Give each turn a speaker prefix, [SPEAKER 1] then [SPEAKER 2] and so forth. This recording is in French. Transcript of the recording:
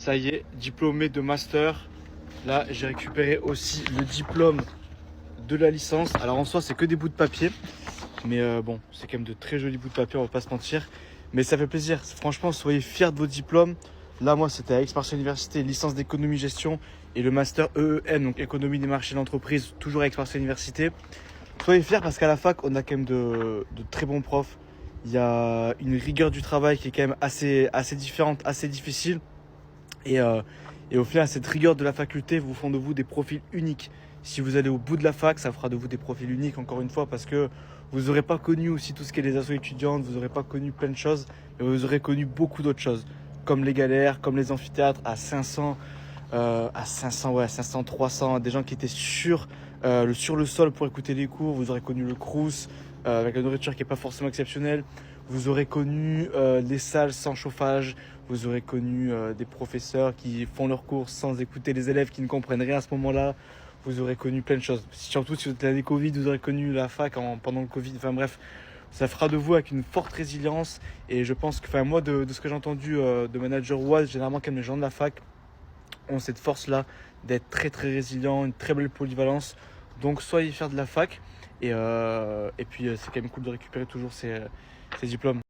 [SPEAKER 1] Ça y est, diplômé de master. Là, j'ai récupéré aussi le diplôme de la licence. Alors en soi, c'est que des bouts de papier. Mais bon, c'est quand même de très jolis bouts de papier, on va pas se mentir. Mais ça fait plaisir. Franchement, soyez fiers de vos diplômes. Là, moi, c'était à Aix-Marseille Université, licence d'économie-gestion et le master EEM, donc économie des marchés d'entreprise, toujours à Aix-Marseille Université. Soyez fiers parce qu'à la fac, on a quand même de très bons profs. Il y a une rigueur du travail qui est quand même assez différente, assez difficile. Et, euh, et au final, cette rigueur de la faculté vous font de vous des profils uniques. Si vous allez au bout de la fac, ça fera de vous des profils uniques, encore une fois, parce que vous n'aurez pas connu aussi tout ce qui est les assos étudiantes, vous n'aurez pas connu plein de choses, mais vous aurez connu beaucoup d'autres choses, comme les galères, comme les amphithéâtres à 500, à 500, ouais, 500, 300, des gens qui étaient sur le sol pour écouter les cours. Vous aurez connu le crous, avec la nourriture qui n'est pas forcément exceptionnelle. Vous aurez connu les salles sans chauffage. Vous aurez connu des professeurs qui font leurs cours sans écouter les élèves qui ne comprennent rien à ce moment-là. Vous aurez connu plein de choses. Surtout si vous êtes l'année Covid, vous aurez connu la fac pendant le Covid. Enfin bref, ça fera de vous avec une forte résilience. Et je pense que, enfin moi, de ce que j'ai entendu de manager Oise, généralement quand les gens de la fac ont cette force-là d'être très très résilients, une très belle polyvalence. Donc soyez fiers de la fac. Et puis c'est quand même cool de récupérer toujours ces diplômes.